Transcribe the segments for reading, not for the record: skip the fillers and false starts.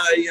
You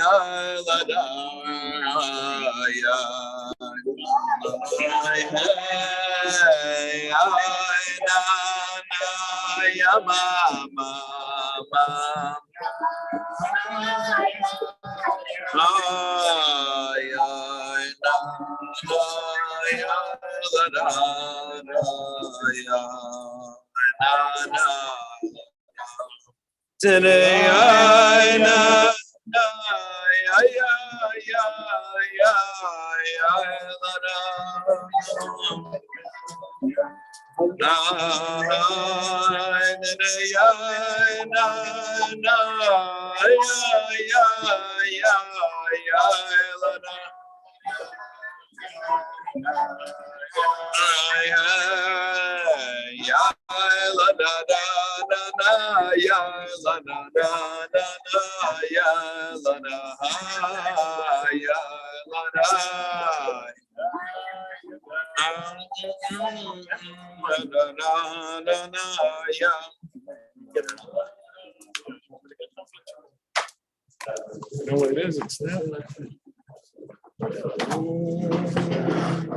know what it is? It's that.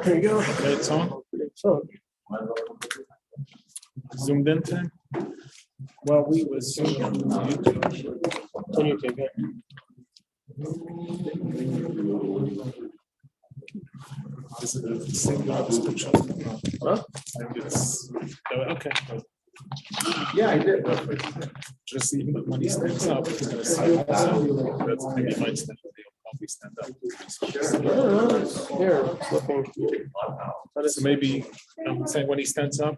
There you go. Okay, it's on. Zoomed in time. Well, we was zoomed on YouTube. Can you take it? Is it the same description? Huh? I think it's okay. Yeah, I did. Just even when he stands up, he's going to stand up. That's maybe he might stand up. He'll probably stand up. Here, it's looking. So maybe I'm saying when he stands up.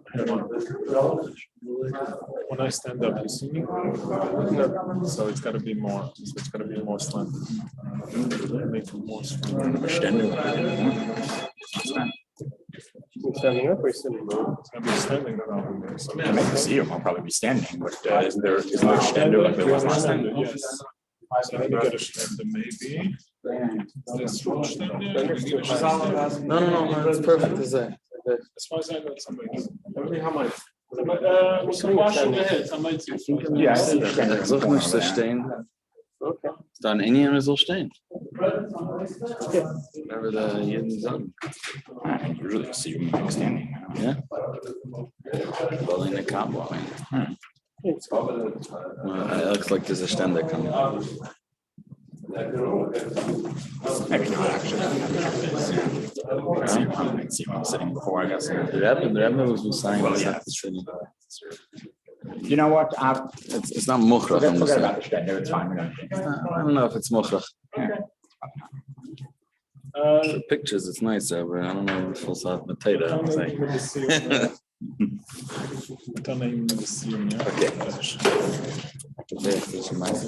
When I stand up, you see me? No. So it's got to be more. So it's got to be more slant. Make it more slant. Standing up or sitting? It's gonna be standing probably. So I mean, Siyum, I'll probably be standing, but isn't there stender like there was last time? Yes. So then you get a stender maybe. This stender. No, it's perfect. Is that? As far as I know, somebody. How much? We can wash it ahead. I might see. Yeah, I see that. Soll ich nicht so stehen? Okay. Dann in hier soll stehen. Whatever the jeden sagen. I think usually I see you standing. Yeah. Well, in the combo. It looks like there's a ständer coming. Maybe not actually. I see him sitting before, I guess. The Rebbe was saying You know what? it's not mukhrach. Forget about the stender. It's fine. I don't know if it's mukhrach. For pictures, it's nicer, but I don't know if it's not potato.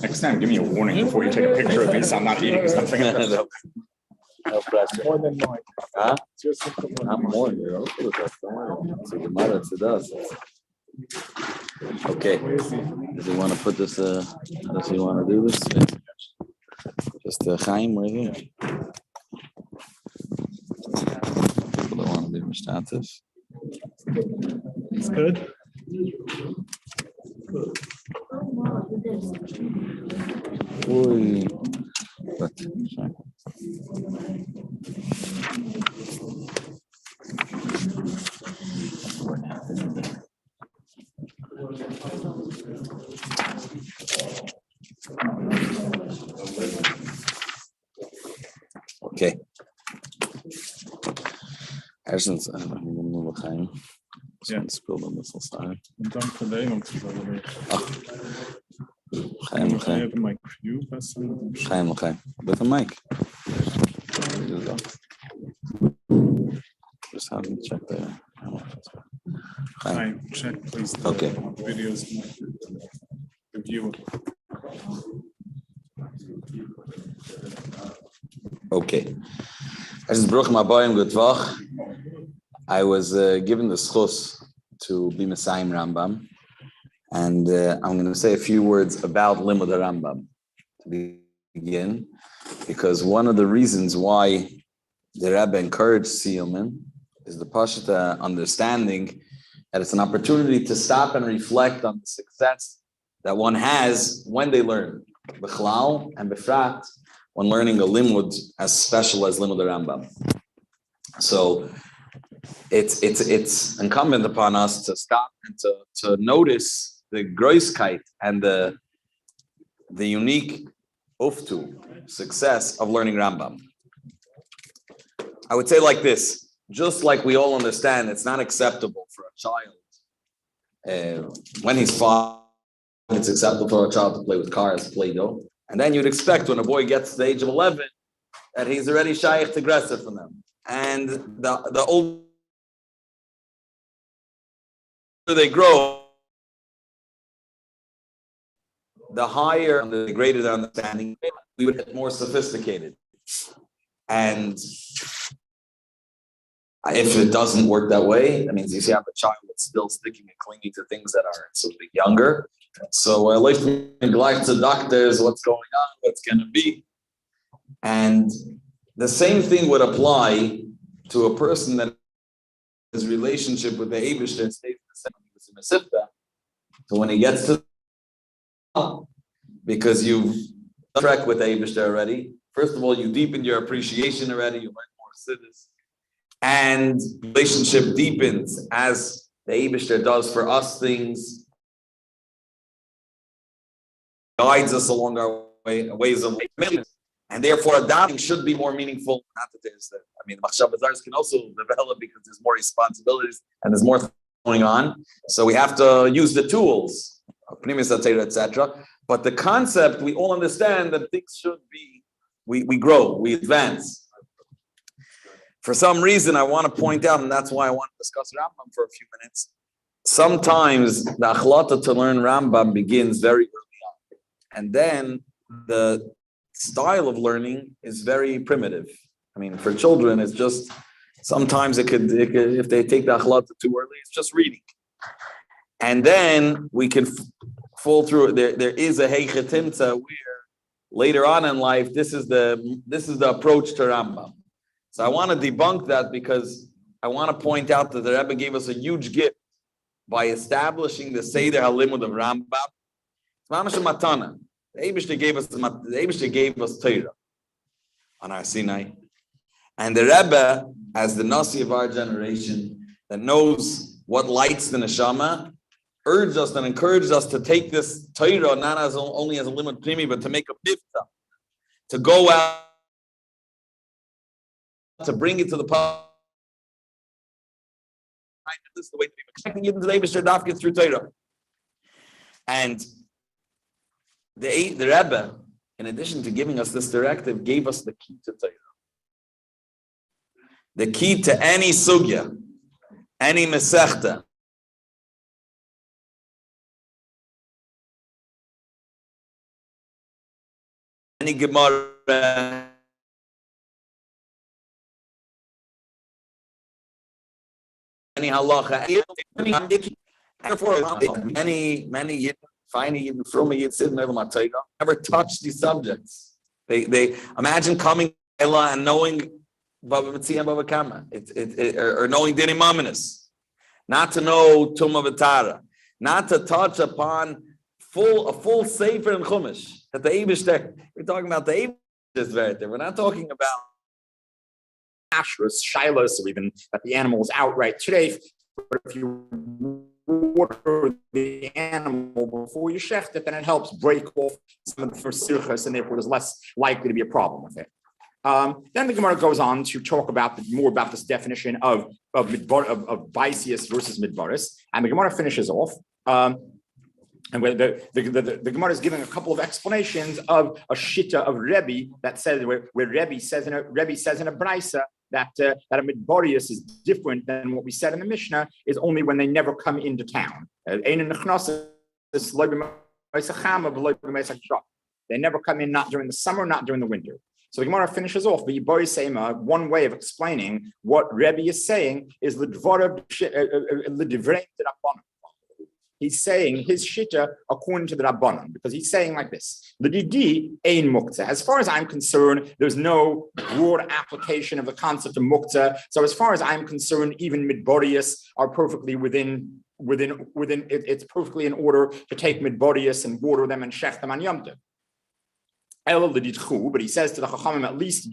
Next time, give me a warning before you take a picture of me, so I'm not eating something. No pressure. More than mine. Huh? Not more. So the mother to does. Okay. Does he want to put this? Does he want to do this? Just Chaim right here. People don't want to be mishtatif. It's good. Oi. But sorry. Okay. Erstens, Chaim. Ja. Spilled on this side. Dank voor de Engels. Chaim. I have a mic for you. Chaim. With a mic. Just have me check there. Chaim, check please the Okay. videos. Review. Okay. I was given the schus to be Messiah Rambam, and I'm going to say a few words about Limud Rambam to begin, because one of the reasons why the Rebbe encouraged Siyum is the Pashta understanding that it's an opportunity to stop and reflect on the success that one has when they learn. B'chlal and Befrat when learning a limud as special as limud Rambam. So it's incumbent upon us to stop and to notice the groiskeit and the unique uftu success of learning Rambam. I would say like this, just like we all understand, it's not acceptable for a child when he's 5, it's acceptable for a child to play with cars, Play-Doh. And then you'd expect when a boy gets to the age of 11 that he's already shaykh to aggressive from them. And the older they grow, the higher, the greater their understanding, we would get more sophisticated. And if it doesn't work that way, that means you have a child that's still sticking and clinging to things that are sort of younger. So like to doctors, what's going on, what's going to be. And the same thing would apply to a person that his relationship with the Eibishter stays the same as Sifta. So when he gets to, because you've tracked with the Eibishter already, first of all, you deepen your appreciation already, you learn more siddhis, and relationship deepens as the Eibishter does for us things, guides us along our ways of living. And therefore, adopting should be more meaningful. Not that there's, the Machshavas Zaros can also develop because there's more responsibilities and there's more going on. So we have to use the tools, etc. But the concept, we all understand that things should be, we grow, we advance. For some reason, I want to point out, and that's why I want to discuss Rambam for a few minutes. Sometimes the achlata to learn Rambam begins very early on. And then the style of learning is very primitive. For children, it's just, sometimes it could if they take the achlata too early, it's just reading. And then we can fall through it. There is a heichetimta where later on in life, this is the approach to Rambam. So I want to debunk that because I want to point out that the Rebbe gave us a huge gift by establishing the Seder HaLimud of Rambam. It's mamash matana. The Eibishter gave us Torah on our Sinai. And the Rebbe, as the Nasi of our generation, that knows what lights the neshama, urged us and encouraged us to take this Torah not as only as a limud primi, but to make a bifta, to go out, to bring it to the public. This is the way to be connecting it to the Eibishter Dafka through Torah. And the Rebbe, in addition to giving us this directive, gave us the key to Torah. The key to any sugya, any mesechta. Any Gemara, any halacha, many finding even from me, it's in never touch these subjects. They imagine coming and knowing Baba Mitzia and Baba Kama, or knowing Dini Maminis, not to know Tumah V'Tara, not to touch upon a full Sefer and Chumash. That the Eibishter, we're talking about the Eibishter right there. We're not talking about ashrus, shilas, or even that the animal is outright treif. But if you water the animal before you shecht it, then it helps break off some of the first sirchas, and therefore there's less likely to be a problem with it. Then the Gemara goes on to talk about more about this definition of Baisius versus Midbaris, and the Gemara finishes off. And where the Gemara is giving a couple of explanations of a shita of Rebbe that says where Rebbe says in a Beitza that a Midbarius is different than what we said in the Mishnah, is only when they never come into town. They never come in, not during the summer, not during the winter. So the Gemara finishes off. One way of explaining what Rebbe is saying is he's saying his shita according to the Rabbanon, because he's saying like this: the didi ein muktzah. As far as I'm concerned, there's no broad application of the concept of muktzah. So as far as I'm concerned, even midborius are perfectly within. It's perfectly in order to take midborius and water them and shech them on Yom Tov. But he says to the Chachamim, at least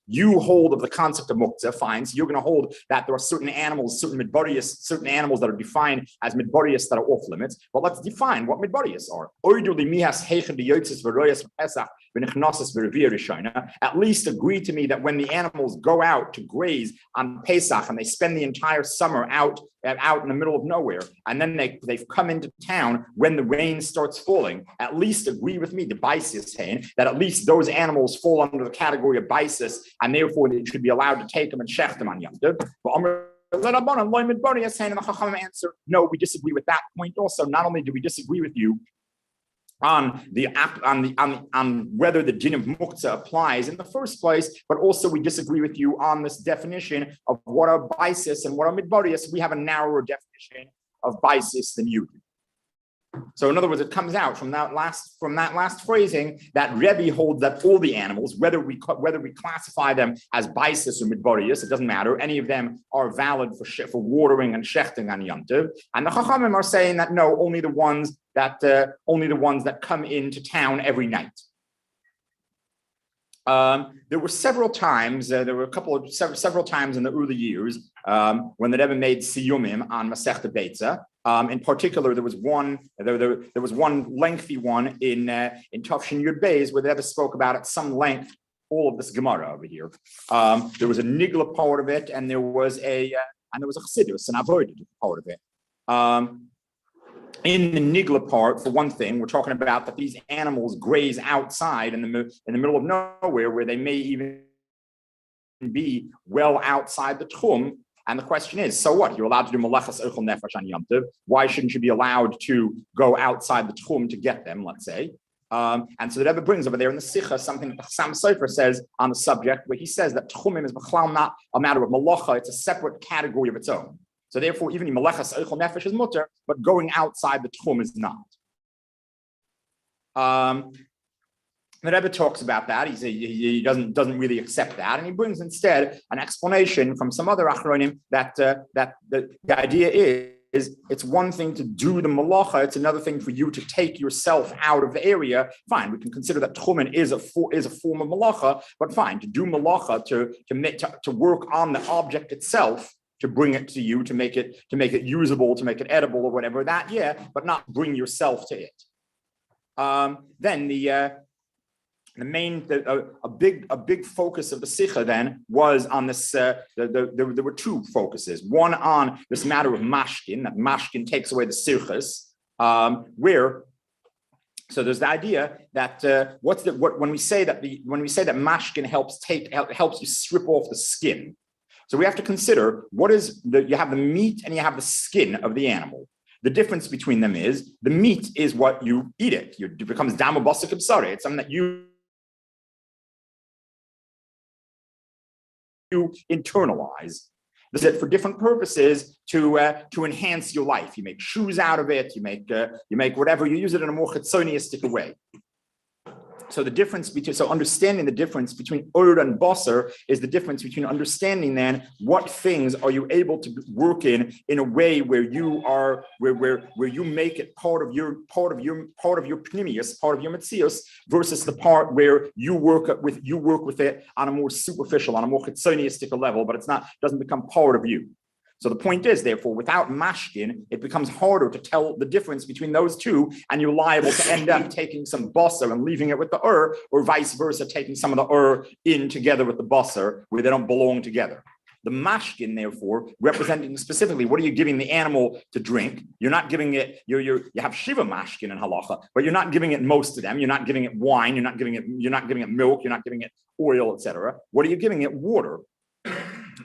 you hold of the concept of muktzah, fine. So you're going to hold that there are certain animals, certain midbarius, certain animals that are defined as midbarius that are off limits. But let's define what midbarius are. At least agree to me that when the animals go out to graze on Pesach and they spend the entire summer out in the middle of nowhere, and then they've come into town when the rain starts falling, at least agree with me, the Beitza saying that at least those animals fall under the category of Beitza, and therefore they should be allowed to take them and shech them on Yom Tov. Answer, no, we disagree with that point also. Not only do we disagree with you on whether the din of muktzah applies in the first place, but also we disagree with you on this definition of what are Beitza and what are midbarius. We have a narrower definition of Beitza than you do. So in other words, it comes out from that last phrasing that Rebbe holds that all the animals, whether we classify them as Beitza or midbarius, it doesn't matter. Any of them are valid for watering and shechting on Yom Tov. And the Chachamim are saying that no, only the ones that come into town every night. There were several times. Several times in the early years when the Rebbe made Siyumim on Maseches Beitza. In particular, there was one lengthy one in Tafshin Yud Beis where the Rebbe spoke about at some length all of this Gemara over here. There was a Nigla part of it, and there was a Chassidus, an Avodah part of it. In the Nigla part, for one thing, we're talking about that these animals graze outside in the middle of nowhere, where they may even be well outside the Tchum. And the question is, so what? You're allowed to do Malachas Eichel Nefesh on Yom Tov. Why shouldn't you be allowed to go outside the Tchum to get them, let's say? And so the Rebbe brings over there in the Sikha something that the Sefer says on the subject, where he says that Tchumim is not a matter of Malacha, it's a separate category of its own. So therefore, even Malachas Eichel Nefesh is mutter, but going outside the Tchum is not. The Rebbe talks about that. He doesn't really accept that, and he brings instead an explanation from some other Achronim that the idea is it's one thing to do the malacha, it's another thing for you to take yourself out of the area. Fine, we can consider that tchumen is a form of malacha, but fine, to do malacha, to work on the object itself, to bring it to you, to make it usable, to make it edible or whatever, that, yeah, but not bring yourself to it. Then a big focus of the Sikha then was on this. There were two focuses. One on this matter of mashkin, that mashkin takes away the sirchus, so there's the idea that when we say that mashkin helps you strip off the skin. So we have to consider you have the meat and you have the skin of the animal. The difference between them is the meat is what you eat it. It becomes dama basik absare. It's something that you internalize. This is for different purposes to enhance your life. You make shoes out of it. You make whatever. You use it in a more chitzoniistic way. So understanding the difference between Ur and Basar is the difference between understanding then what things are you able to work in a way where you are where you make it part of your pnimius, part of your metzius, versus the part where you work with it on a more superficial, on a more chitzoniistic level, but doesn't become part of you. So the point is, therefore, without mashkin, it becomes harder to tell the difference between those two, and you're liable to end up taking some basar and leaving it with the or vice versa, taking some of the in together with the basar, where they don't belong together. The mashkin, therefore, representing specifically what are you giving the animal to drink? You're not giving it. You have shiva mashkin in halacha, but you're not giving it most of them. You're not giving it wine. You're not giving it milk. You're not giving it oil, etc. What are you giving it? Water.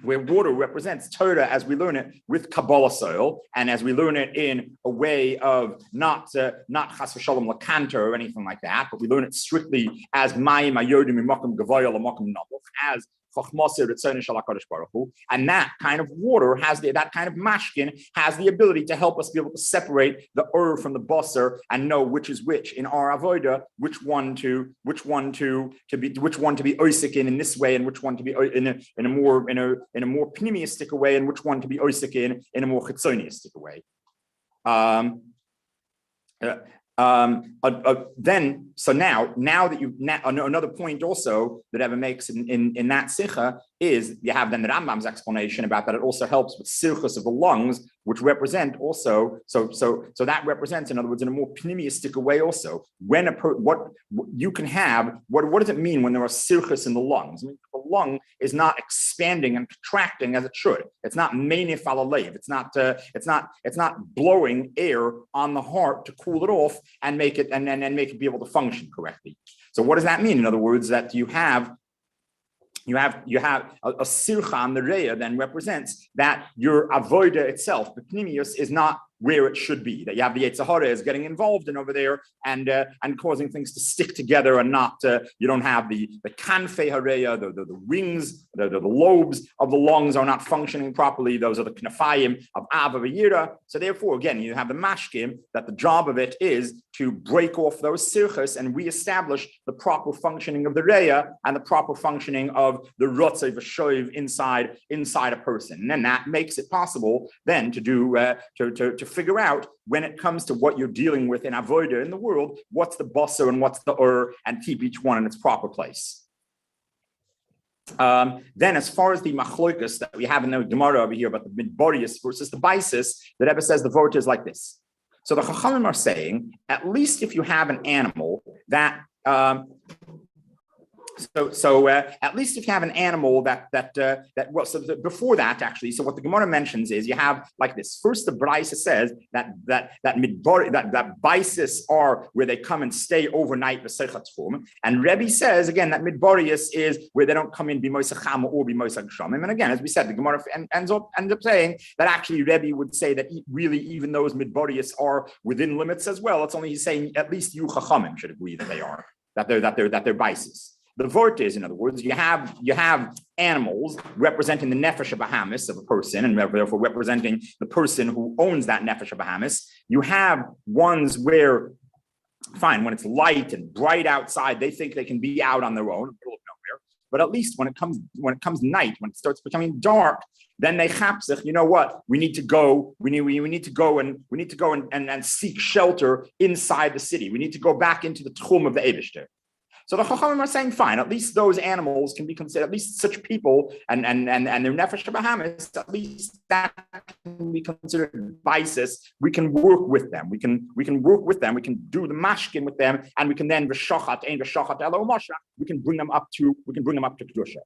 Where water represents Torah as we learn it with Kabbalah soil, and as we learn it in a way of not chas v'shalom lakanter or anything like that, but we learn it strictly as mayim ayodim imakim gavaya lamakim nabuch, as chachmaser etzoni shel HaKadosh Baruch Hu, and that kind of water that kind of mashkin has the ability to help us be able to separate the from the basar and know which is which in our avoda, which one to be oisik in this way, and which one to be in a more pneumistic way, and which one to be oisik in a more chitzoniistic way. Now that you another point also that Eva makes in that sicha is you have then the Rambam's explanation about that it also helps with sirchus of the lungs, which represent also so that represents, in other words, in a more pneumistic way also when what you can have what does it mean when there are sirchus in the lungs? I mean, the lung is not expanding and contracting as it should. It's not menif alalev. It's not blowing air on the heart to cool it off and make it and make it be able to function correctly. So what does that mean? In other words, that you have a sircha on the reya then represents that your avoida itself, the pnimius, is not where it should be. That you have the Yetzer Hara is getting involved in over there and causing things to stick together and not. You don't have the kanfei hareya, the wings, the lobes of the lungs are not functioning properly. Those are the knafayim of Ava v'Yira. So therefore, again, you have the mashkim that the job of it is to break off those sirchas and reestablish the proper functioning of the reya and the proper functioning of the rotzei v'shoiv inside a person. And then that makes it possible then to do to figure out when it comes to what you're dealing with in avoda in the world, what's the basar and what's the and keep each one in its proper place. Then as far as the machloikas that we have in the Gemara over here about the midborius versus the baisis, the Rebbe says the vort is like this. So the Chachamim are saying, at least if you have an animal that at least if you have an animal before that actually. So what the Gemara mentions is you have like this. First, the Beitza says that baisis are where they come and stay overnight v'seichatchum, and Rebbe says again that midborius is where they don't come in b'moisacham or b'moisachshamim. And again, as we said, the Gemara ends up saying that actually Rebbe would say that really even those midborius are within limits as well. It's only he's saying at least you chachamim should agree that they are that they're baisis. The vort is, in other words, you have animals representing the nefesh habahamis of a person, and therefore representing the person who owns that nefesh habahamis. You have ones where, fine, when it's light and bright outside, they think they can be out on their own, in the middle of nowhere. But at least when it comes night, when it starts becoming dark, then they chapsich. You know what? We need to go. We need to go and seek shelter inside the city. We need to go back into the tchum of the Eibishter. So the Chachamim are saying, fine, at least those animals can be considered, at least such people and their nefesh habahamis, at least that can be considered baisis. We can work with them. We can work with them. We can do the mashkin with them, and we can then v'shachat elo mosha. We can bring them up to kedusha.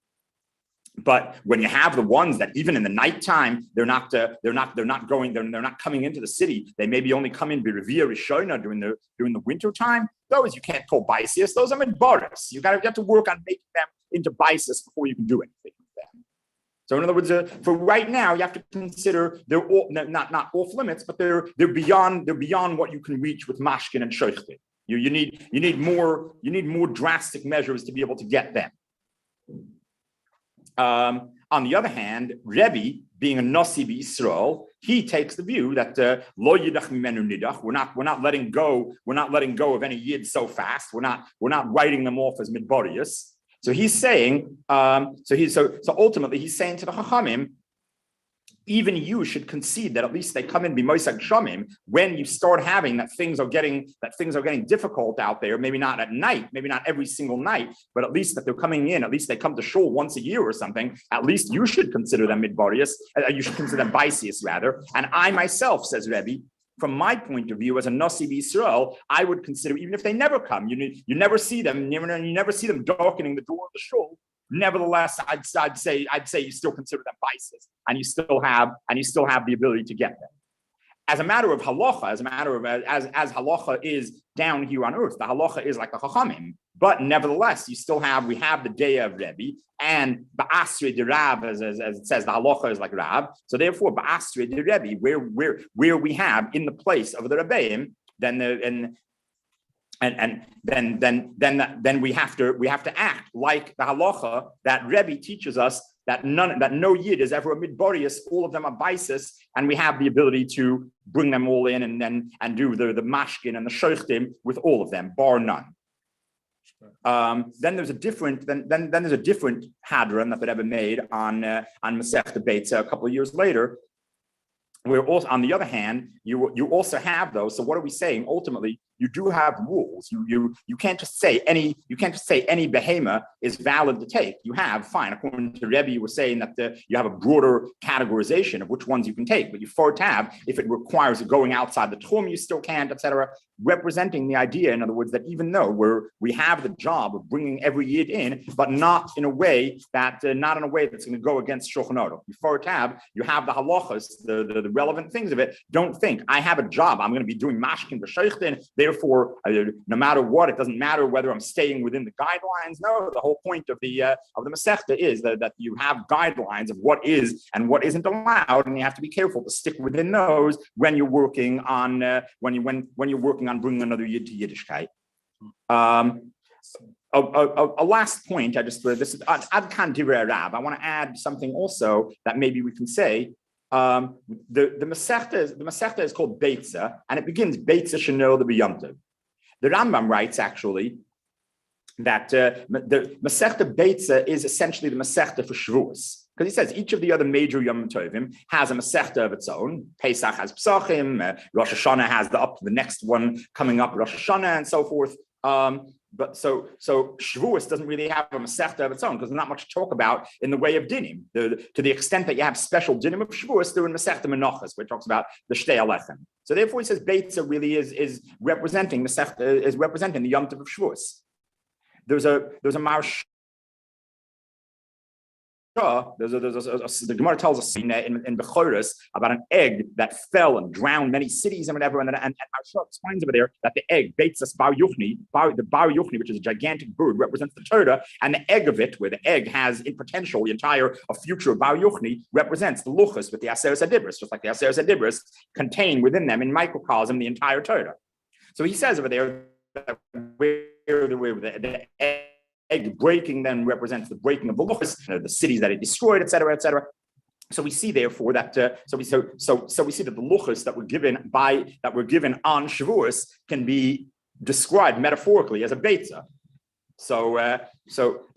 But when you have the ones that even in the nighttime they're not coming into the city, they maybe only come in b'revia rishona during the winter time. Those you can't call baisius. Those are midbaris. You have to work on making them into baisis before you can do anything with them. So in other words, for right now, you have to consider they're all, not off limits, but they're beyond what you can reach with mashkin and shoichtin. You need more drastic measures to be able to get them. On the other hand, Rebbe, being a Nasi b'Yisrael, he takes the view that lo yidach mimenu nidach. We're not letting go of any yid so fast. We're not writing them off as midborius. So he's saying, so ultimately he's saying to the Chachamim, even you should concede that at least they come in b'moisag shamim when you start having that things are getting difficult out there. Maybe not at night, maybe not every single night, but at least that they're coming in. At least they come to shul once a year or something. At least you should consider them midbarius. You should consider them baisius rather. And I myself, says Rebbe, from my point of view as a Nasi b'Yisrael, I would consider even if they never come, you never see them, you never see them darkening the door of the shul. Nevertheless, I'd say you still consider them biases, and you still have the ability to get them. As a matter of halacha, as halacha is down here on earth, the halacha is like a chachamim. But nevertheless, we have the day of Rebbe, and ba'asre de Rab, as it says, the halacha is like Rab. So therefore, ba'asre de Rebbe, where we have in the place of the Rebbeim, then we have to act like the halacha that Rebbe teaches us that no yid is ever a midborius. All of them are baisis, and we have the ability to bring them all in and do the mashkin and the shoichtim with all of them, bar none. Then there's a different hadron that the Rebbe made on Maseches Beitza a couple of years later. Where also, on the other hand, you also have those. So what are we saying? Ultimately, you do have rules. You can't just say any behemoth is valid to take. You have, fine, according to Rebbe, you were saying that you have a broader categorization of which ones you can take, but you for tab, if it requires going outside the tchum, you still can't, etc. Representing the idea, in other words, that even though we have the job of bringing every yid in, but not in a way that's going to go against Shulchan Aruch. Before tab, you have the halachas, the relevant things of it. Don't think I have a job. I'm going to be doing mashkin b'sheichtin. Therefore, no matter what, it doesn't matter whether I'm staying within the guidelines. No, the whole point of the Masechta is that you have guidelines of what is and what isn't allowed, and you have to be careful to stick within those when you're working on when you're working on bringing another yid to Yiddishkeit. A last point, this is Ad Kan Divrei Rab. I want to add something also that maybe we can say. The Masechta is called Beitza, and it begins Beitza Shenil the B'Yomtiv. The Rambam writes actually that the Masechta Beitza is essentially the Masechta for Shavuos. Because he says each of the other major Yom Tovim has a Masechta of its own. Pesach has Pesachim, Rosh Hashanah has up to the next one coming up, Rosh Hashanah, and so forth. But so Shavuos doesn't really have a Masechta of its own because there's not much to talk about in the way of dinim. To the extent that you have special dinim of Shavuos, they're in Masechta Menachos, where it talks about the Shtei Alechem. So therefore, he says Beitza really is representing Masechta, is representing the Yom Tov of Shavuos. There's a Marsh. The Gemara tells us in Bechoros about an egg that fell and drowned many cities and whatever, and Marsha explains over there that the egg, Beitzas Bar Yuchni, the Bar Yuchni, which is a gigantic bird, represents the Torah, and the egg of it, where the egg has in potential the entire future of Bar Yuchni, represents the Luchas with the Aseres Adibris, just like the Aseres Adibris contain within them in microcosm the entire Torah. So he says over there that where the egg breaking then represents the breaking of the luchos, the cities that it destroyed, etc., etc. So we see, therefore, that so we see that the luchos that were given on Shavuos can be described metaphorically as a beitza. So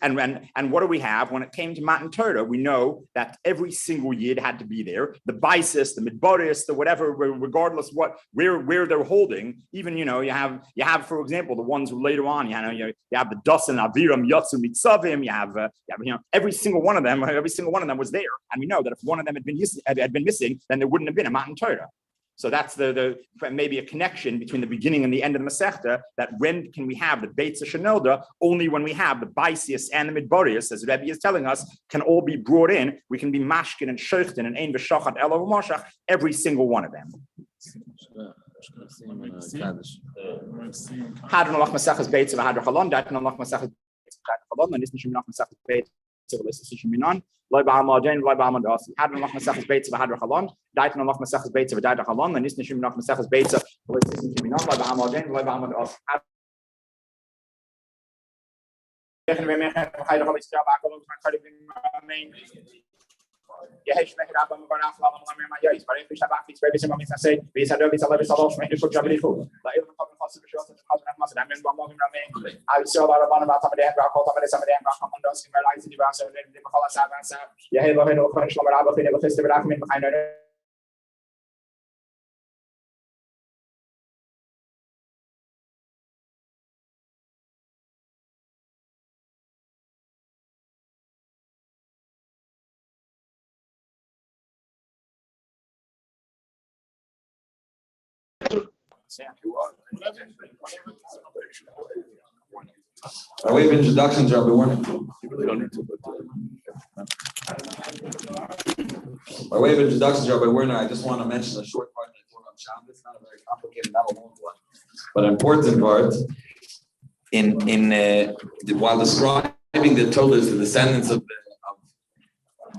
and what do we have when it came to Matan Torah? We know that every single yid had to be there. The Baisis, the Midbaris, the whatever, regardless where they're holding. Even you have for example the ones who later on you have the Dasan Aviram Yatsu Mitzavim. You have every single one of them was there, and we know that if one of them had been missing, then there wouldn't have been a Matan Torah. So that's the maybe a connection between the beginning and the end of the Masechta, that when can we have the Beitza Shenilda? Only when we have the Baisius and the Midbarius, as Rebbe is telling us, can all be brought in. We can be Mashkin and Sheichten and Ein V'Shachat Elo V'Mashach, every single one of them. Hadron Alach Maseches Beitza V'Hadra Chalon, Daitron Alach Maseches Beitza V'Hadra Chalon, and Nisnishim Alach Maseches Beitza V'Lisishim Minan. Loi ba'amal jen, loi ba'amal dasi. Hadron alach maseches beitza v'hadra chalon. Daiton alach maseches beitza v'dayda chalon. And nisnishim alach maseches beitza v'lisishim minan. Loi ba'amal jen, loi ba'amal dasi. Yehesh mehirabam v'barach lalam lamir ma'yis. Barim b'shabach v'tzvei b'sim b'mitzah say. V'yisadov v'tzalav v'tzalosh mehir kut shabirichu. La'il v'chov v'chosib v'shos v'chosib v'chosib v'chosib v'chosib v'chosib I saw about a about somebody and rock somebody and rock on those in my life in the house and the Halachic and yeah, hello, hello, Shlomo Rabba, hello, Chester Rachmin, behind her. By way of introductions, Rabbi Warner. You really don't need to, By way of introductions, Rabbi Warner, I just want to mention a short part that I told on Shabbos. Not a very complicated, not a long one, but an important part. While describing the Torah's, the descendants of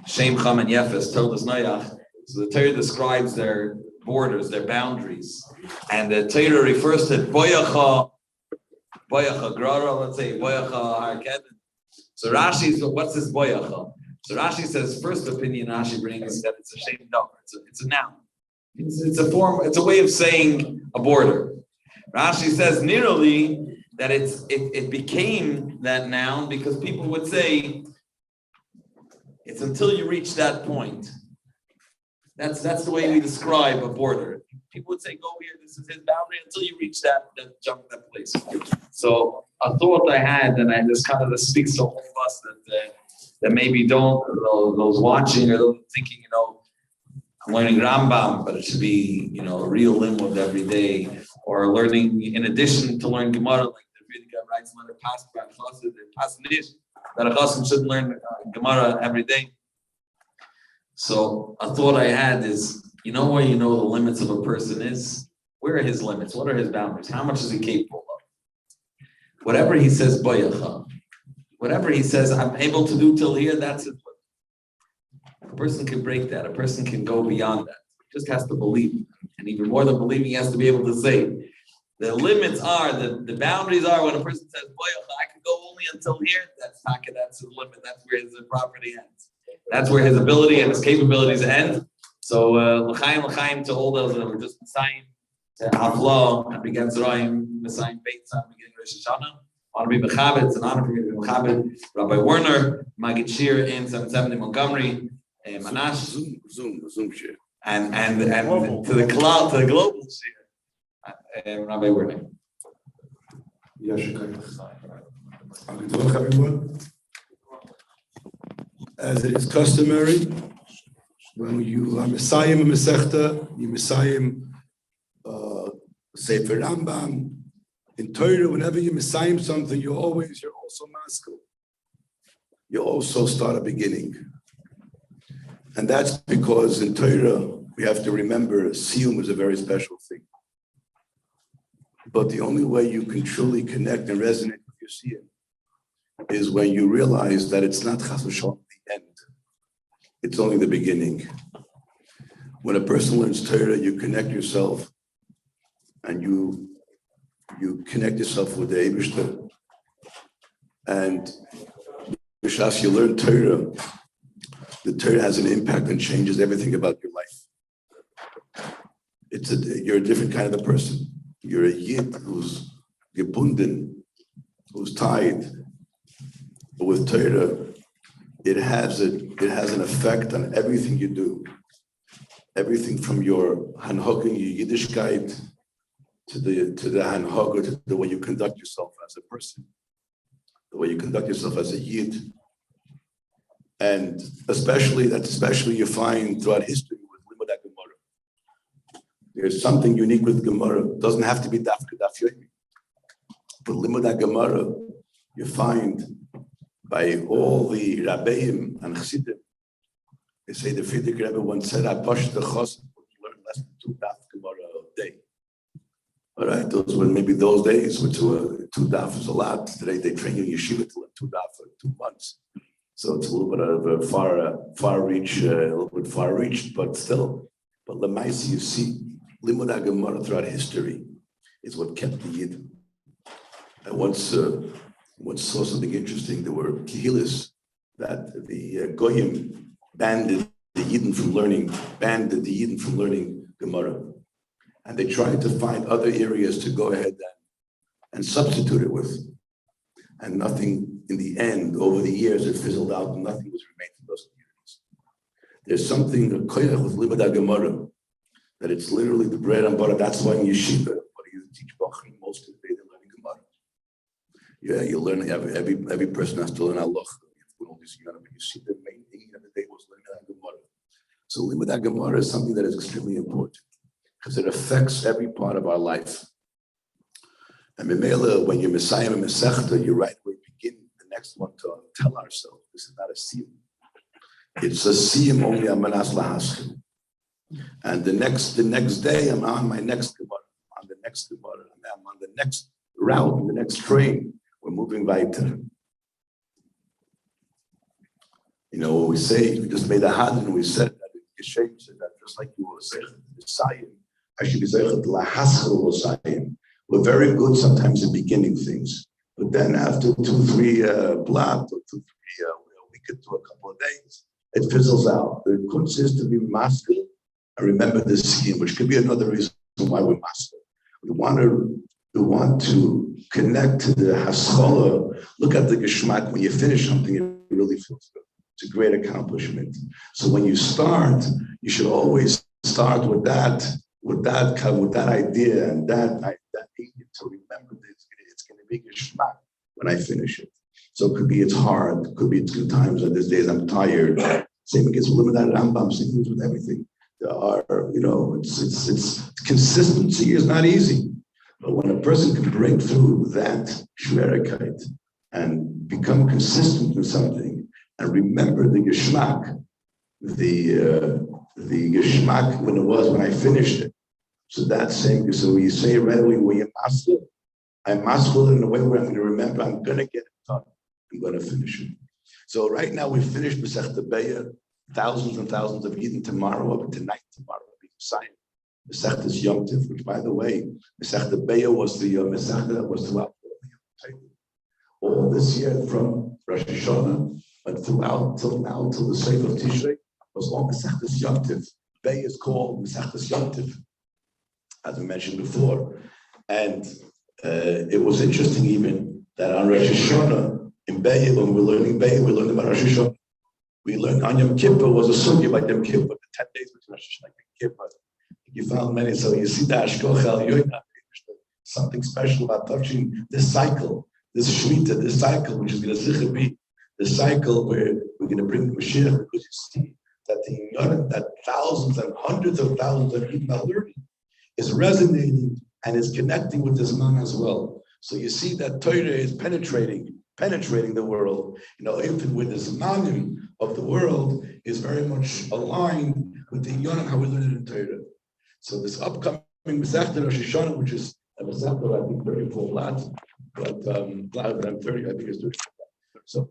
Shem, Cham, and Yefes, Torah's Noach, so the Torah describes their borders, their boundaries, and the Torah refers to Boyacha Grara, let's say Boyacha Harkeden. So Rashi, what's this Boyacha? So Rashi says, first opinion Rashi brings that it's a Shem Davar. It's a noun. It's a form. It's a way of saying a border. Rashi says nearly that it became that noun because people would say it's until you reach that point. That's the way we describe a border. people would say, go here, this is his boundary, until you reach that jump that place. So a thought I had, and this speaks to all of us that maybe those watching or those thinking, I'm learning Rambam, but it should be, a real limud every day, or learning in addition to learn Gemara, like the Frierdiker writes, learn that a chassid should learn Gemara every day. So a thought I had is, where the limits of a person is? Where are his limits? What are his boundaries? How much is he capable of? Whatever he says, bayacha. Whatever he says, I'm able to do till here, that's it. A person can break that. A person can go beyond that. He just has to believe. And even more than believing, he has to be able to say. The limits are, the boundaries are, when a person says, bayacha, I can go only until here, that's the limit. That's where his property ends. That's where his ability and his capabilities end. So, l'chaim to all those that were just Messiah, to Haflaha, and begins Zerayim, Messiah, Beitza, beginning Rosh Hashanah. I want to be Mechabed. It's an honor for me to be Mechabed. Rabbi Werner, Magid Shir in 770 Montgomery, Manash, Zoom share. and to the global Shir, Rabbi Werner. Good everyone. As it is customary, when you are Messiah and Masechta, you Messiah Sefer Rambam. In Torah, whenever you Messiah something, you're also maskil. You also start a beginning. And that's because in Torah, we have to remember Siyum is a very special thing. But the only way you can truly connect and resonate with your Siyum is when you realize that it's not Chas v'Shalom the end. It's only the beginning. When a person learns Torah, you connect yourself and you connect yourself with the Eibishter. And as you learn Torah, the Torah has an impact and changes everything about your life. You're a different kind of a person. You're a Yid who's gebunden, who's tied. But with Torah, it has an effect on everything you do. Everything from your hanhoging, your Yiddishkeit, to the hanhoga, to the way you conduct yourself as a person, the way you conduct yourself as a Yid. And especially you find throughout history with Limud HaGemara. There's something unique with Gemara. It doesn't have to be Daf Yomi. But Limud HaGemara, you find by all the Rabbeim and Chassidim, they say the Frierdiker Rebbe once said, I pushed the chos learn less than 2 daf Gemara a day. All right, those were maybe those days, which were 2 daf is a lot. Today they train you in yeshiva to learn 2 daf for 2 months. So it's a little bit of a far reach, but still. But Lemaisi, you see, Limud HaGemara throughout history is what kept the Yid. I once saw something interesting. There were kihilis that the Goyim banned the Yidden from learning Gemara. And they tried to find other areas to go ahead and substitute it with. And nothing, in the end, over the years, it fizzled out, and nothing was remained in those communities. There's something, a koyach with Limud HaGemara, that it's literally the bread and butter. That's why in yeshiva, what do you teach Bachrim most of the day, they're learning Gemara. Yeah, you learn, every person has to learn halacha. But you see the main thing of the day was learning Gemara. So Limud HaGemara is something that is extremely important because it affects every part of our life. And Memela, when you're Messiah and Masechta, you right away begin the next one to tell ourselves this is not a Siyum. It's a Siyum only a Manas Lahaschim. And the next day I'm on my next Gemara, I'm on the next route, the next train. We're moving weiter. We say, we just made a hadin, and we said that Geshem said that just like you were saying, Messiah, I should be saying Lahaschil Messiah. We're very good sometimes in beginning things, but then after 2-3 blot or 2-3 a week to a couple of days, it fizzles out. The kunst is to be masculine and remember the scheme, which could be another reason why we're masculine. We want to connect to the haskola. Look at the geschmack. When you finish something, it really feels good. It's a great accomplishment. So when you start, you should always start with that with that idea and that need to remember that it's going to be geschmack when I finish it. So it could be it's hard, it could be it's good times, and there's days I'm tired. Same against limited Rambam, same things with everything. There are, it's consistency is not easy. But when a person can break through that schwerigkeit and become consistent with something and remember the geschmack, the geschmack when I finished it. So that's saying, so you say readily where you master, I'm master in a way where I'm going to remember, I'm going to get it done. I'm going to finish it. So right now we finished Maseches Beitza, thousands and thousands of Eden tomorrow, up tonight, tomorrow will be Siyum. Maseches Yom Tov, which by the way, Maseches Beitza was the Maseches that was throughout all this year from Rosh Hashanah and throughout till now, till the Sefer of Tishrei, was all Maseches Yom Tov. Beitza is called Maseches Yom Tov, as I mentioned before. And it was interesting even that on Rosh Hashanah, in Beitza, when we're learning Beitza, we learned about Rosh Hashanah. We learned on Yom Kippur was a sugya by Yom Kippur, the 10 days between Rosh Hashanah and Yom Kippur. You found many, so you see the Ashkoch Al Yoina, something special about touching this cycle, this Shmita, this cycle, which is going to be the cycle where we're going to bring Mashiach, because you see that thousands and hundreds of thousands of people are learning is resonating and is connecting with this man as well. So you see that Torah is penetrating the world. Even with this manim of the world is very much aligned with the Yon how we learn it in Torah. So this upcoming Masechet Rosh Hashanah, which is a Masechet I think 34 lots, but I'm 30, I think it's 34.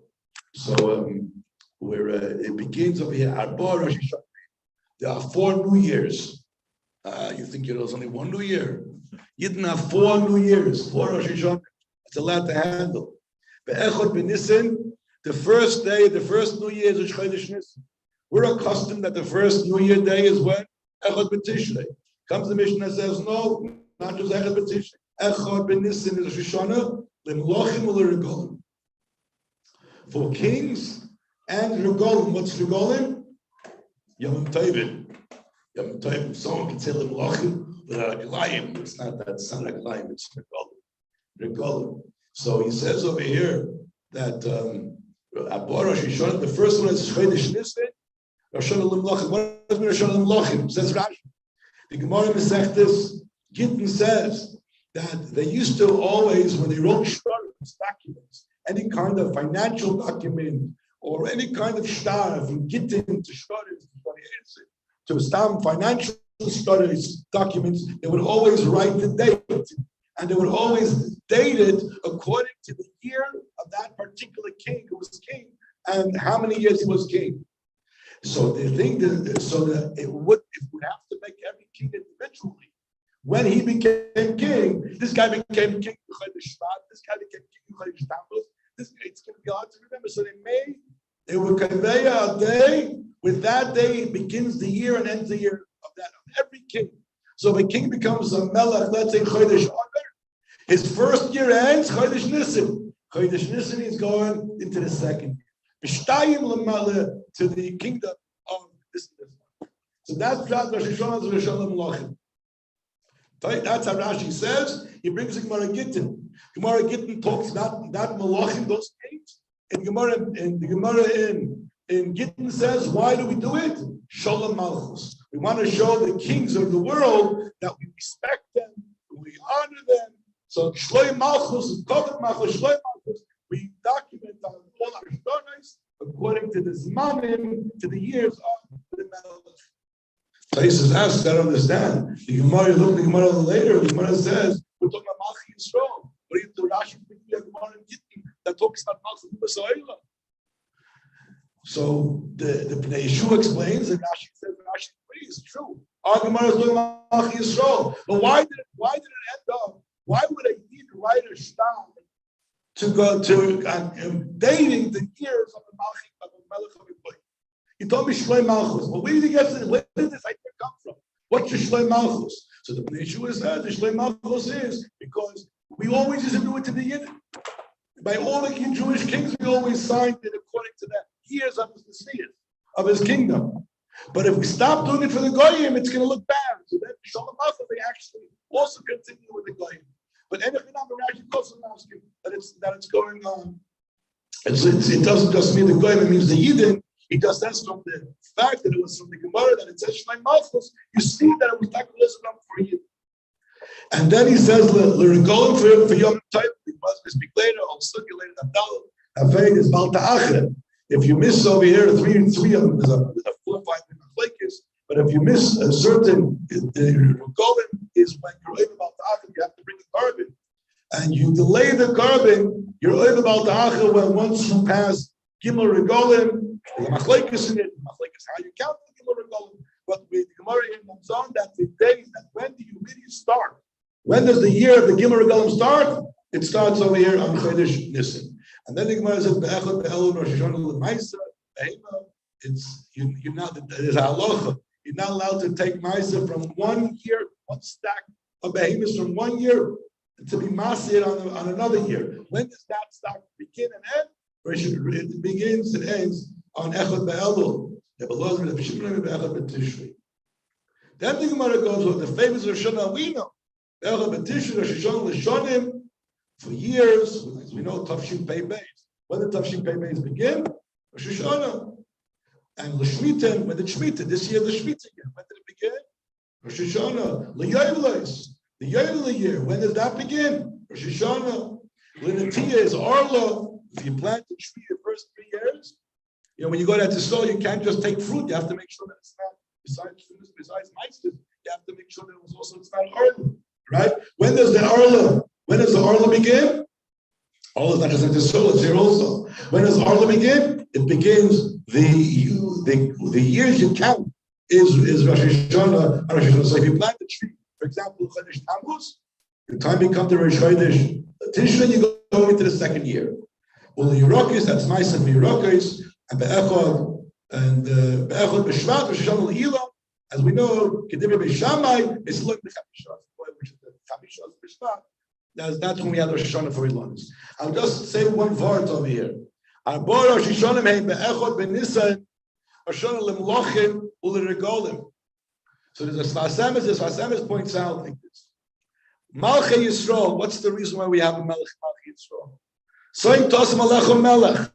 So where it begins over here, Arba Rosh Hashanah. There are 4 New Years. You think there's only 1 New Year? You didn't have 4 New Years, 4 Rosh Hashanah. It's a lot to handle. Be'echot b'Nisan, the first day, the first New Year is Chodesh Nisan. We're accustomed that the first New Year day is when? Echot b'Tishrei. Comes the Mishnah says, no, not just Echot b'Tishrei. Echot b'Nisan is Rosh Hashanah, l'mlochim u'leregolim. For kings and regolim. What's regolim? Yom Tovim. Yom Tovim. Someone can say l'mlochim u'leregolim. It's not that, it's not regolim, it's regolim. Regolim. So he says over here that Rosh Hashanah, the first one is Chodesh Nisan, Rosh Hashanah L'Mlochim. What does mean Rosh Hashanah L'Mlochim? Says Rashi. The Gemara Maseches Gittin says that they used to always, when they wrote shtarim, documents, any kind of financial document or any kind of shtar from Gittin to shtarim to stam financial shtarim documents, they would always write the date. And they would always date it according to the year of that particular king who was king and how many years he was king. So they think that it would have to make every king individually. When he became king, this guy became king B'Chodesh Shvat, this guy became king B'Chodesh Tammuz. It's going to be hard to remember. So they would convey a day. With that day, it begins the year and ends the year of every king. So if a king becomes a melech, let's say Chodesh Adar, his first year ends Chodesh Nisan. Chodesh Nisan is going into the second year. B'shtayim l'maleh to the kingdom of this. So that's Rosh Hashanah, Rosh Hashanah Melachim. That's how Rashi says. He brings the Gemara Gittin. Gemara Gittin talks about that Melachim, those kings. And the Gemara in Gittin says, why do we do it? Shalom Malchus. We want to show the kings of the world that we respect them, we honor them. So Shloi Malchus, Kovet Malchus, Shloi Malchus, we document all our stories according to the Zmanim, to the years of the Melech. So he says, I don't understand. The Gemara, look at the Gemara later, the Gemara says, we're talking about Malchi Yisrael. What do you do? Rashi, the Gemara in Gittin that talks about Malchi Yisrael. So the Bnei Yeshua explains, and Rashi says, Rashi agrees, it's true. Our Gemara is talking about Malchi Yisrael. But why did it end up? Why would a Yid write a shtar to go to dating the years of the Malchi of the Melech of Yipoy? He told me Shloi Malchus. Well, where did this idea come from? What's the Shloi Malchus? So the Bnei Yeshua says the Shloi Malchus is because we always used to do it to the Yid. By all the Jewish kings, we always signed it according to the years of his Messiah, of his kingdom. But if we stop doing it for the goyim, it's going to look bad. So then Shalom Aleichem, they actually also continue with the goyim. But Enochinam, we're actually also asking that it's going on. It doesn't just mean the goyim; it means the yidden. He just says from the fact that it was from the Gemara that it says Shalom Aleichem, you see that it was Takulism for you. And then he says, "L'regolim for Yom Tov, we must speak later. I'll circulate Abdal. Havei is Balta Achre. If you miss over here, three of them, there's a 4 or 5 Machlekes. But if you miss a certain, the regolim is when you're over Balta Achre, you have to bring a carbon, and you delay the carbon. You're over Balta Achre when once you pass Gimel regolim, the Machlekes in it. Machlekes how you count the Gimel regolim. But with the Gemara in Ramzan, that the days that when do you really start? When does the year of the Gimel Regalim start? It starts over here on Chodesh Nisan. And then the Gemara says, "Be'echad be'elul Rosh Hashanah l'maisa behema." You're not. There's a halacha. You're not allowed to take maisa from 1 year, one stack of behemoths from 1 year to be masir on another year. When does that stack begin and end? It begins and ends on Echad be'elul. Then the Gemara goes with the famous Rosh Hashanah we know. For years, as we know, Tafshin Pei Beis. When the Tafshin Pei Beis begin, Rosh Hashanah. And L'Shmita, when the Shmita, this year the Shmita again, when did it begin? Rosh Hashanah. L'Yodelis, the Yodel year, when does that begin? Rosh Hashanah. L'Natiyah is Arla. If you plant the tree the first 3 years, when you go down to soil, you can't just take fruit. You have to make sure that it's not, besides maesters, you have to make sure that it was also, it's not Arla. Right? When does the Arla begin? Arla is not just like the soul, it's here also. When does Arla begin? It begins the years you count is Rosh Hashanah. So if you plant the tree, for example, Chodesh Tammuz, the time you come to Rosh Chodesh Tishrei, you go into the 2nd year. Well, the Yerokis, that's nice and Yerokis, and Be'echad, and Be'echad B'Shvat, Rosh Hashanah L'Ila, as we know, Kedivya B'Shamai, it's like the Chamishas, which is the Chamishas B'Shvat. That's when we have Rosh Hashanah for Ilanis. I'll just say one word over here. Arbor Rosh Hashanah Me'im Be'echad B'Nisan, Rosh Hashanah L'Mlochim U'L'Regolim. So there's a Svasemes points out like this. Malchei Yisrael, what's the reason why we have a Melech Malchei Yisrael? Soim Tosim Alechom Melech.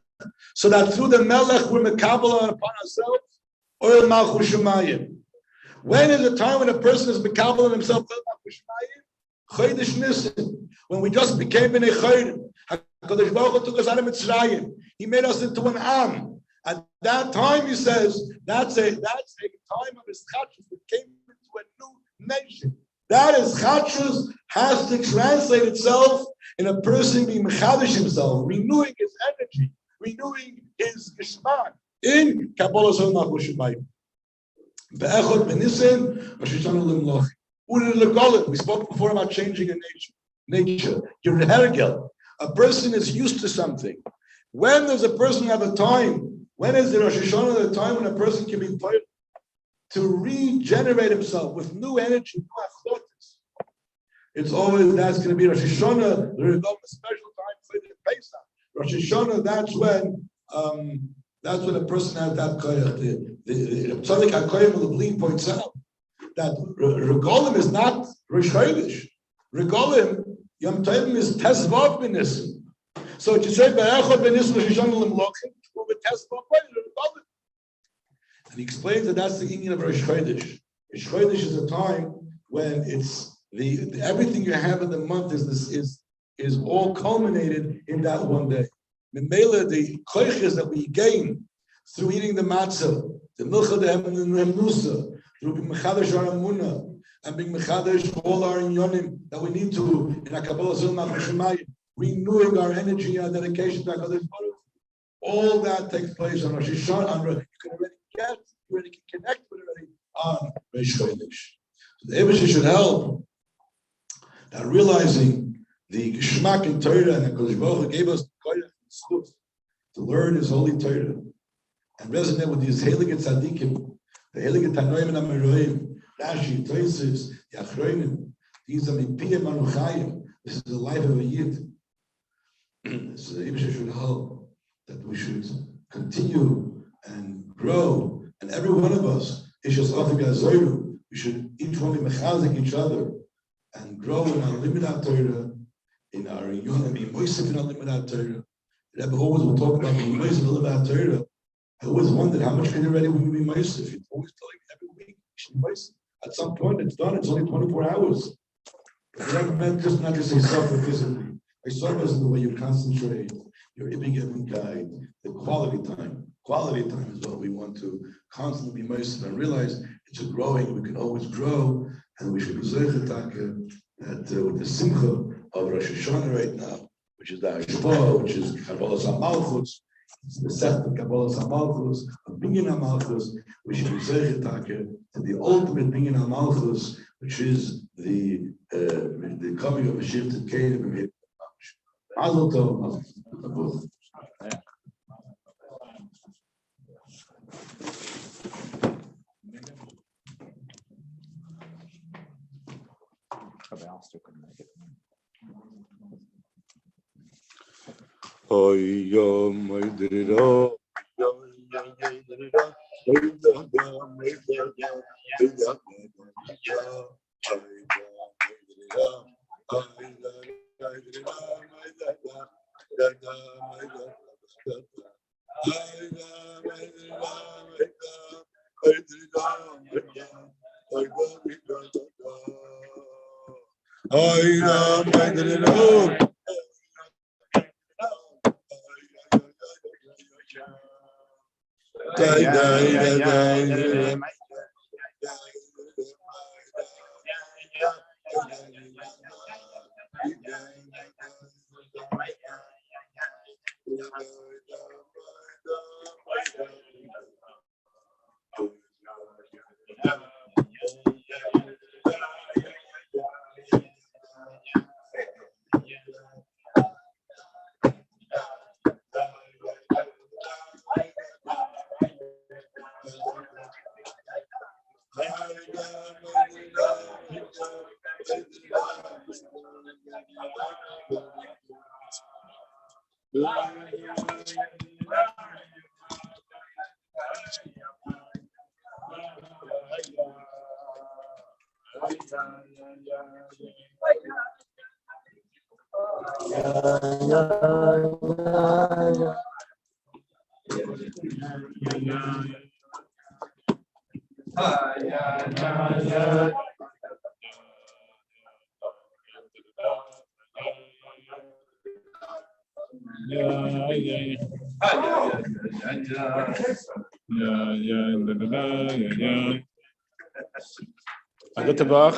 So that through the Melech we're mekabel upon ourselves, Oil Malchus Shemayim. When is the time when a person is mekabel on himself, Oil Malchus Shemayim? Chodesh Nisan. When we just became Bnei Chayrim. HaKadosh Baruch Hu took us out of Mitzrayim. He made us into an Am. At that time, he says, that's a time of his chachus that came into a new nation. That is chachus has to translate itself in a person being mechadish himself, renewing his energy, renewing his geschmack in Kabbalah Zol Malchus Shemayim. Be'echad b'nissen, Rosh Hashanah l'mlochim. We spoke before about changing a nature. You're hergel. A person is used to something. When does a person have a time? When is the Rosh Hashanah the time when a person can be tired to regenerate himself with new energy, new achlotis? It's always that's going to be Rosh Hashanah. There is no special time for the Beitza. Rosh Hashanah. That's when a person has that koyach. The Tzaddik HaKoyim L'Bli points out that Regolim is not Rosh Chodesh. Regolim Yom Tovim is Tezvav B'Nissen. So you say Be'echad B'Nissen Rosh Hashanah L'Mlochim. And he explains that that's the meaning of Rosh Chodesh. Rosh Chodesh is a time when it's the everything you have in the month is all culminated in that one day. Memela, the koiches that we gain through eating the matzah, the milcha the hemnusa, through being mechadash our amunah, and being mechadash all our inyonim that we need to in a Kabbalah Zil Malchus Shemayim, renewing our energy and dedication to HaKadosh Baruch Hu. All that takes place on Rosh Hashanah. You can already connect with it already on Rosh Chodesh. So the Eibusha should help that realizing the Geschmack in Torah and HaKadosh Baruch Hu gave us the to learn His holy Torah and resonate with these Heilige Tzadikim, the Heilige Tanoim and Ameroim, Rashi, Tosis, the Achronim. These are Mipiyah Manuchayim. This is the life of a Yid. So the Eibusha should help that we should continue and grow, and every one of us We should each one be mechazik each other and grow in our limited Torah, in our union, be moisef in our limited Torah. The Rebbe always will talk about being moisef in our limited Torah. I always wondered how much can already when we be moisef. He's always telling me every week you should be moisef. At some point it's done. It's only 24 hours. But the Rebbe meant just not just say suffer physically. I saw this in the way you concentrate, your ibn guide, the quality time. Quality time is what we want to constantly be moisef and realize it's a growing. We can always grow, and we should be zeicher that with the simcha of Rosh Hashanah right now, which is the Hashpah, which is Kabbalas HaMalchus, it's the set of Kabbalas HaMalchus, of Binyan HaMalchus, we should be zeicher to the ultimate Binyan HaMalchus, which is the coming of a shift in Canaan. Mazel tov, mazel tov.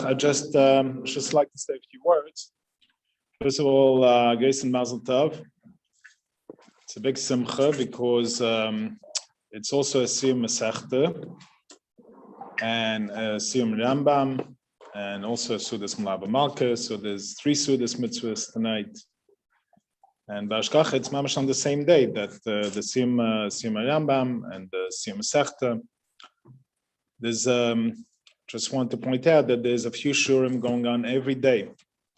I'd just like to say a few words. First of all, Grace and Mazel Tov. It's a big simcha because it's also a Siyum Maseches and a Siyum Rambam and also a Sudas Malava Malka. So there's 3 Sudas mitzvahs tonight. And Bashkach, it's mamash on the same day that the Siyum Rambam and the Siyum Maseches. There's just want to point out that there's a few shurim going on every day.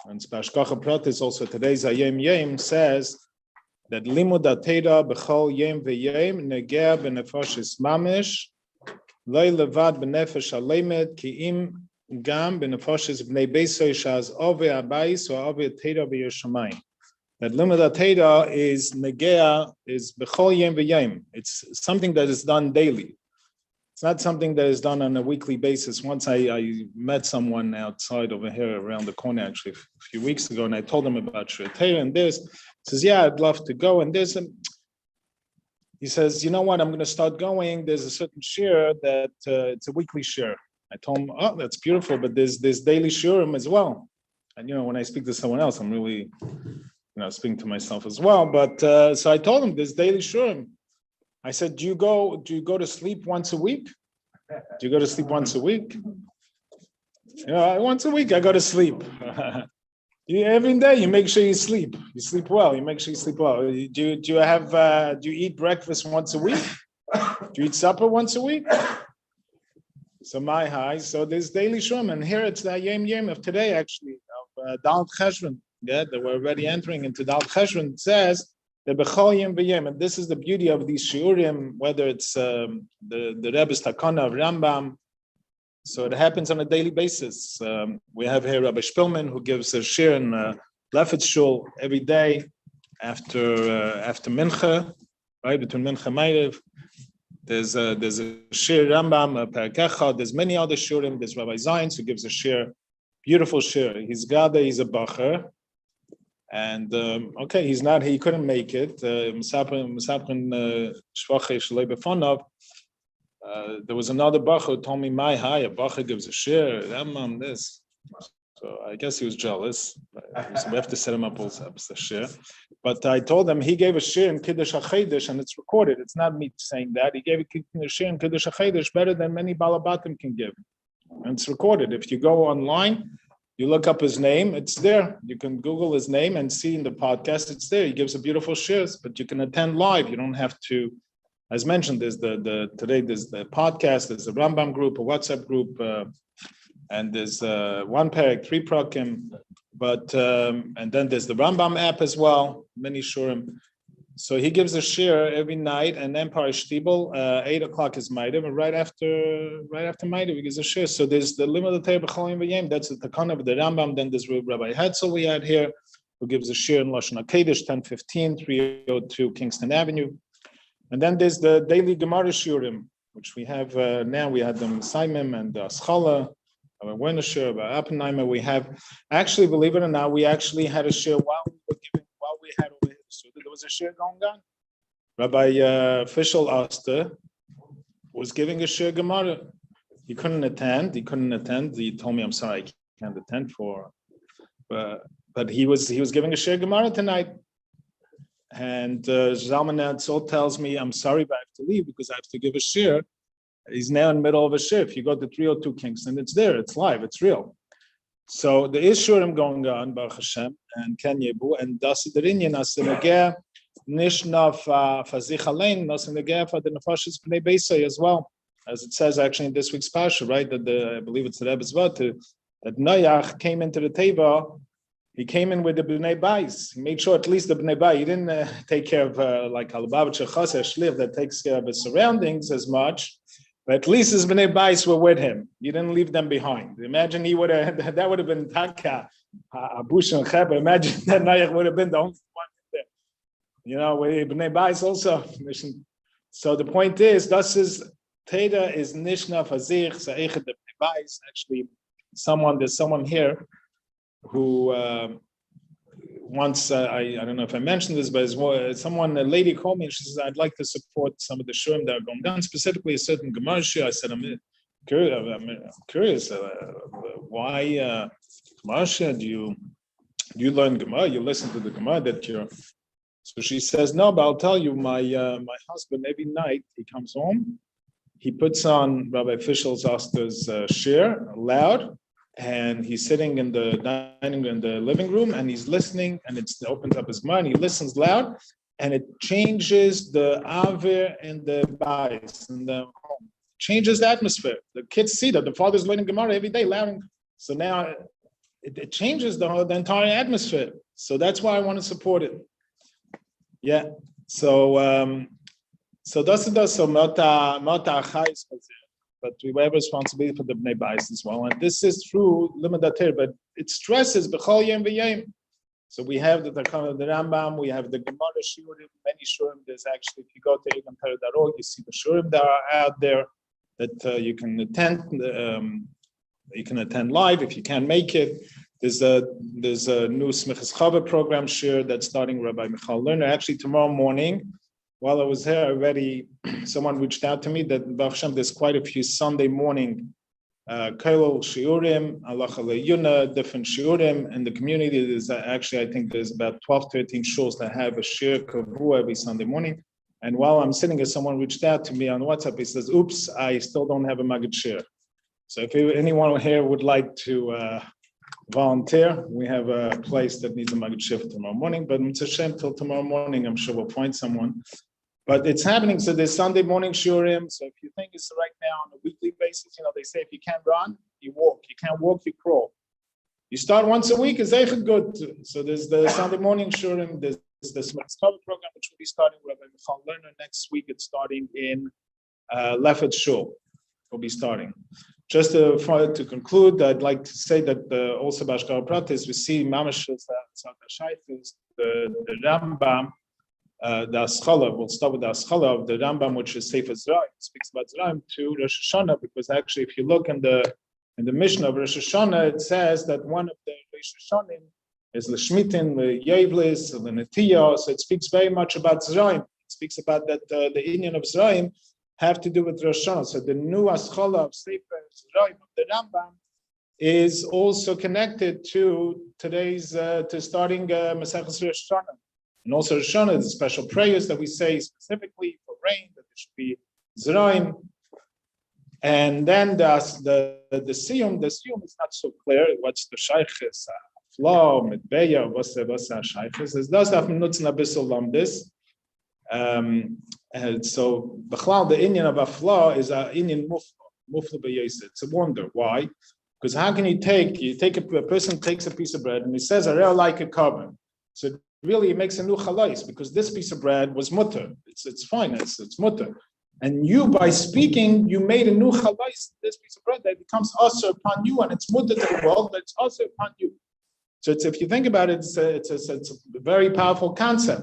And Bashkacha Pratis also today's Ayem Yem says that Limud HaTeira b'chol yem v'yem negea b'nefashis mamish loy levad b'nefesh halemed ki im gam b'nefashis b'nei beisoy shaz ove abayis or ove teira b'yeshamayim. That Limud HaTeira is negea, is b'chol yem v'yem. It's something that is done daily. It's not something that is done on a weekly basis. Once I met someone outside over here around the corner actually a few weeks ago, and I told him about Shir Torah and this. He says, yeah, I'd love to go. And there's he says, you know what, I'm going to start going. There's a certain shir that it's a weekly shir. I told him, oh, that's beautiful, but there's daily shirim as well. And, when I speak to someone else, I'm really, speaking to myself as well. But so I told him there's daily shirim. I said, do you go to sleep once a week? Do you go to sleep once a week? Once a week I go to sleep. Every day you make sure you sleep. You sleep well. You make sure you sleep well. Do you eat breakfast once a week? Do you eat supper once a week? So so there's daily shum, and here it's the Yem of today actually of Dal Cheshvan. Yeah, that we're already entering into Dal Cheshvan. It says the Bechol Yem V'Yem, and this is the beauty of these shiurim, whether it's the Rebbe's Takana of Rambam, So it happens on a daily basis. We have here Rabbi Spillman, who gives a shir in Lefetz Shul every day after Mincha, right, between Mincha and Ma'ariv. There's a shir Rambam, a Parakechad. There's many other shirim. There's Rabbi Zayins, who gives a shir, beautiful shir. He's a bacher. And he couldn't make it. There was another bacher who told me, a bacher gives a shir, this. So I guess he was jealous. So we have to set him up also as a shir. But I told him he gave a shir in Kiddush HaChedesh, and it's recorded. It's not me saying that. He gave a shir in Kiddush HaChedesh better than many Balabatim can give. And it's recorded. If you go online, you look up his name, it's there. You can Google his name and see in the podcast, it's there. He gives a beautiful shirs, but you can attend live. You don't have to, as mentioned, there's today there's the podcast, there's a Rambam group, a WhatsApp group, and there's one parak, 3 prakim, but and then there's the Rambam app as well, many shurim. So he gives a shir every night, and then Parish Shtibel, 8 o'clock is Ma'ariv, and right after Ma'ariv he gives a shir. So there's the limit of the Torah b'cholim v'yem. That's the takana of the Rambam. Then there's Rabbi Hetzel we had here, who gives a shir in Lashon HaKodesh, 10:15, 302 Kingston Avenue. And then there's the daily Gemara shurim, which we have now. We had them Symbolism and Schala, Rabbi Werner, Rabbi Oppenheimer. We have actually, believe it or not, we actually had a shir while we had over here. So there was a shir going on. Rabbi Fischel Oster was giving a shir Gemara. He couldn't attend. He told me, I'm sorry, I can't attend but he was giving a shir Gemara tonight. And Zalman Netzel tells me, I'm sorry, but I have to leave because I have to give a shir. He's now in the middle of a shir. If you go to 302 Kingston, it's there, it's live, it's real. So there is shurim going on, Baruch Hashem, and Ken Yebu, and das der Inyan asenageh nishna fazich alein nasenageh for the nefashis bnei Beitza as well, as it says actually in this week's parsha, right? That I believe it's the Rebbe's word that Noach came into the teva. He came in with the bnei Beis. He made sure at least the bnei Beis. He didn't take care of like Halabavich Chaser Shliv that takes care of his surroundings as much. But at least his bnei Beis were with him. He didn't leave them behind. Imagine that would have been Taka, Abush and Cheba. Imagine that Noach would have been the only one there. You know, with bnei Beis also. So the point is, there's Nishna Fazich, Sa'echet the bnei Beis. Actually, there's someone here who once, I don't know if I mentioned this, but a lady called me and she says, I'd like to support some of the shurim that are going down, specifically a certain Gemara shir. I said, I'm curious, why Gemara shir? Do you learn Gemara? You listen to the Gemara that you're... So she says, no, but I'll tell you, my husband, every night he comes home, he puts on Rabbi Fischel Oster's shir loud, and he's sitting in the living room, and he's listening, and it opens up his mind. He listens loud, and it changes the avir and the bias and the home. Changes the atmosphere. The kids see that the father's learning Gemara every day loud. So now it changes the entire atmosphere. So that's why I want to support it. Yeah. So so mota achayis. But we have responsibility for the bnei Beis as well, and this is through limud Torah. But it stresses b'chol yom v'yom. So we have the Rambam, we have the Gemara shurim, many shurim. There's actually, if you go to egamtorah.org, you see the shurim that are out there that you can attend. You can attend live if you can't make it. There's a new Smichas Chava program shir that's starting. Rabbi Michal Lerner actually tomorrow morning. While I was here already, someone reached out to me that Baruch Hashem, there's quite a few Sunday morning Kailul Shiurim, Halacha Le'yuna, different Shiurim in the community. There's actually, I think there's about 12, 13 shuls that have a shir kavua every Sunday morning. And while I'm sitting here, someone reached out to me on WhatsApp. He says, oops, I still don't have a Maggid shir. So if anyone here would like to volunteer, we have a place that needs a Maggid shir tomorrow morning, but it's a shame till tomorrow morning, I'm sure we'll find someone. But it's happening. So there's Sunday morning shurim. So if you think it's right now on a weekly basis, they say if you can't run, you walk. You can't walk, you crawl. You start once a week, it's echt good. So there's the Sunday morning shurim. There's the Smichas Chava program, which will be starting with Rabbi Michal Lerner next week. It's starting in Lefetz Shul. will be starting. Just to conclude, I'd like to say that also Bashkar Pratis, we see Mamashes, the Rambam, the Aschala, we'll start with the Aschala of the Rambam, which is Sefer Zra'im, speaks about Zra'im to Rosh Hashanah, because actually if you look in the Mishnah of Rosh Hashanah, it says that one of the Rosh Hashanah is the Shmitin, the Yevlis, the Netiyah, so it speaks very much about Zra'im. It speaks about that the Inyan of Zra'im have to do with Rosh Hashanah. So the new Aschala of Sefer Zra'im of the Rambam is also connected to today's, to starting Maseches Rosh Hashanah. And also Rosh Hashanah, the special prayers that we say specifically for rain, that there should be Zra'im. And then the Siyum is not so clear. What's the Shayches, Haflaha, Mitbeya, what's the Shayches? It does have Menutzen Abyssal Lamdis. And so the Inyan of Haflaha is a Inyan Mufla B'Yesed. It's a wonder. Why? Because how can you take a person takes a piece of bread and he says, I really like a carbon. So really it makes a new chalais, because this piece of bread was mutter. It's fine, it's mutter. And you, by speaking, you made a new chalais, this piece of bread that becomes also upon you, and it's mutter to the world, but it's also upon you. So if you think about it, it's a very powerful concept.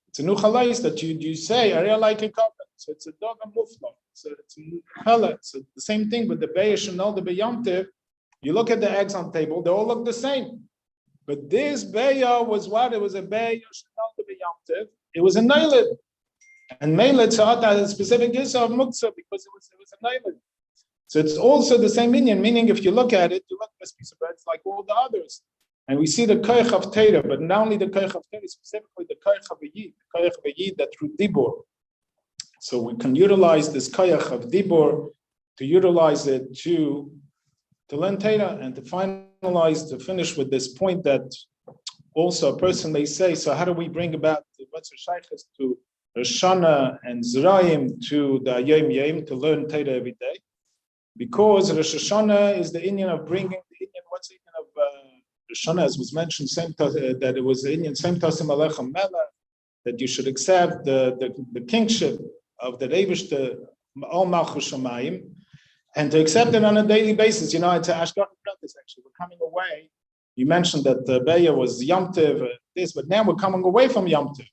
It's a new chalais that you say, I really like a carbon. So it's a dog and mufla. So it's hella. So the same thing with the beya and all the beyamtiv. You look at the eggs on the table, they all look the same. But this beya was what? It was a beya shenal the beyamtiv. It was a nailed. And Meilet saw that a specific issue of muktzah because it was a nailed. So it's also the same meaning if you look at it, you look at this piece of bread, it's like all the others. And we see the koich of Torah, but not only the koich of Torah, specifically the koich of a yid, that through dibur. So we can utilize this koich of dibur to utilize it to learn Torah and to finish with this point that also a person may say, so how do we bring about what's the shaykhs to Rosh Hashanah and Zra'im to the Yom to learn Torah every day? Because Rosh Hashanah is the Inyan of bringing the Inyan, what's the Inyan of Rosh Hashanah, as was mentioned, that it was the Inyan, same Tasim Alechem Melech, that you should accept the kingship of the Eibishter, all Malchus Shamayim, and to accept it on a daily basis. You know, it's Ashkar practice actually. We're coming away. You mentioned that the Beya was Yom Tov, but now we're coming away from Yom Tov.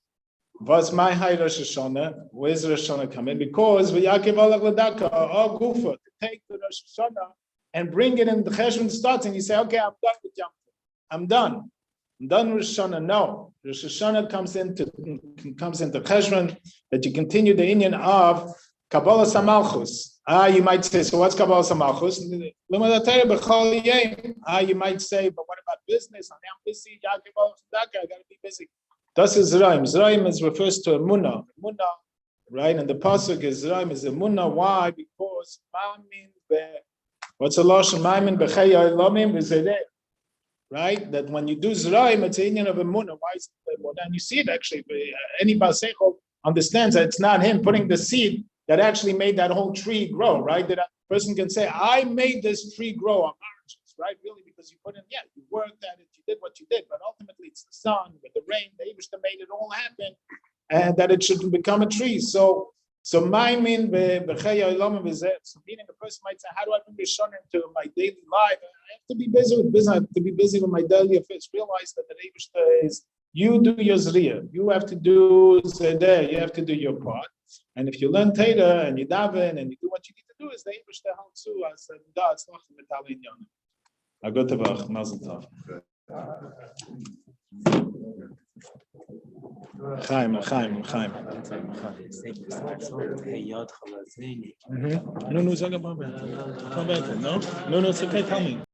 What's my high Rosh Hashanah? Where's Rosh Hashanah coming? Because V'yakiv alach l'daka, or Gufa, to take the Rosh Hashanah and bring it in the Cheshvan starts, and you say, okay, I'm done with Yom Tov. I'm done with Rosh Hashanah. No, Rosh Hashanah comes into Cheshvan, that you continue the Inyan of Kabbalah Samalchus. You might say, so what's Kabbalah Samalchus? You might say, but what about business? I'm busy. I got to be busy. Das is Zra'im. Zra'im refers to Emunah. Emunah, right? And the pasuk is Zra'im is Emunah. Why? Because what's the lashon? Ma'amin b'chei ha'olamim v'zedeh. Right? That when you do Zra'im, it's an Inyan of Emunah. Why is it Emunah? And you see it actually. Any Basechol understands that it's not him putting the seed that actually made that whole tree grow, right? That a person can say, I made this tree grow on oranges, right? Really, because you put in, you worked at it, you did what you did, but ultimately it's the sun, with the rain, the Eibishter made it all happen, and that it should become a tree. So meaning a person might say, how do I bring the sun into my daily life? I have to be busy with business, I have to be busy with my daily affairs. Realize that the Eibishter is, you do your zriyah, you have to do zedeh, you have to do your part. And if you learn Torah and you daven and you do what you need to do, is the Eibishter helps you as God's not the Metalin Yonah. A good Tavach, Mazel Tov. Chaim. No, sag aber. No, it's okay, tell me.